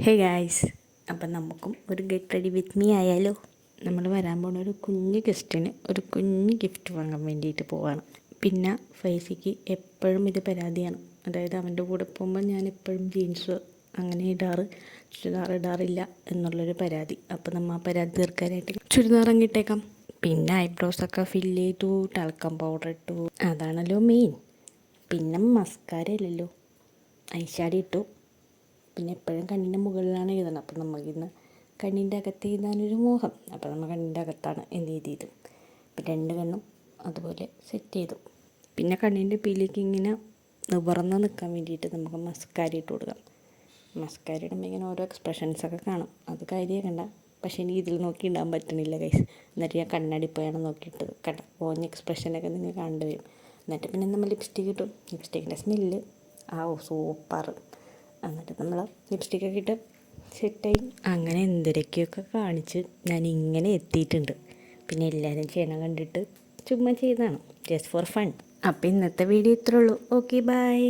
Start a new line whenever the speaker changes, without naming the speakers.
Hey guys, അപ്പം നമുക്കും ഒരു ഗെറ്റ് റെഡി വിത്ത് മീ ആയാലോ. നമ്മൾ വരാൻ പോകുന്ന ഒരു കുഞ്ഞ് ഗസ്റ്റിന് ഒരു കുഞ്ഞ് ഗിഫ്റ്റ് വാങ്ങാൻ വേണ്ടിയിട്ട് പോവാണ്. പിന്നെ ഫൈസിക്ക് എപ്പോഴും ഇത് പരാതിയാണ്. അതായത് അവൻ്റെ കൂടെ പോകുമ്പോൾ ഞാൻ എപ്പോഴും ജീൻസ് അങ്ങനെ ചുരിദാർ ഇടാറില്ല എന്നുള്ളൊരു പരാതി. അപ്പോൾ നമ്മൾ ആ പരാതി തീർക്കാനായിട്ട് ചുരിദാർ അങ്ങിട്ടേക്കാം. പിന്നെ ഐബ്രോസൊക്കെ ഫില്ല് ചെയ്തു, ടാൽക്കം പൗഡർ ഇട്ടു, അതാണല്ലോ മെയിൻ. പിന്നെ മസ്കാര ഇല്ലല്ലോ, ഐഷാഡി ഇട്ടു. പിന്നെ എപ്പോഴും കണ്ണിൻ്റെ മുകളിലാണ് എഴുതണം. അപ്പം നമുക്കിന്ന് കണ്ണിൻ്റെ അകത്ത് എഴുതാനൊരു മോഹം. അപ്പോൾ നമ്മൾ കണ്ണിൻ്റെ അകത്താണ് എന്ത് എഴുതിയത്. അപ്പം 2 കണ്ണും അതുപോലെ സെറ്റ് ചെയ്തു. പിന്നെ കണ്ണിൻ്റെ പീലേക്ക് ഇങ്ങനെ നിവർന്ന് നിൽക്കാൻ വേണ്ടിയിട്ട് നമുക്ക് മസ്കാര ഇട്ട് കൊടുക്കാം. മസ്കാര ഇടുമ്പോൾ ഇങ്ങനെ ഓരോ എക്സ്പ്രഷൻസൊക്കെ കാണും. അത് കാര്യമാക്കണ്ട. പക്ഷേ എനിക്ക് ഇതിൽ നോക്കി ഇടാൻ പറ്റണില്ല ഗൈസ്. എന്നിട്ട് ഞാൻ കണ്ണാടി പോയാണ് നോക്കിയിട്ടത്. ഓഞ്ഞ എക്സ്പ്രഷനൊക്കെ നിങ്ങൾ കണ്ടു വരും. എന്നിട്ട് പിന്നെ നമ്മൾ ലിപ്സ്റ്റിക്ക് ഇട്ടു. ലിപ്സ്റ്റിക്കിൻ്റെ സ്മെല്ല് സൂപ്പർ. എന്നിട്ട് നമ്മൾ ലിപ്സ്റ്റിക്കൊക്കെ ഇട്ട് സെറ്റായി. അങ്ങനെ എന്തൊക്കെയൊക്കെ കാണിച്ച് ഞാൻ ഇങ്ങനെ എത്തിയിട്ടുണ്ട്. പിന്നെ എല്ലാവരും ചെയ്യണം കണ്ടിട്ട് ചുമ്മാ ചെയ്തതാണ്, ജസ്റ്റ് ഫോർ ഫൺ. അപ്പോൾ ഇന്നത്തെ വീഡിയോ ഇത്രേ ഉള്ളൂ. Okay, by.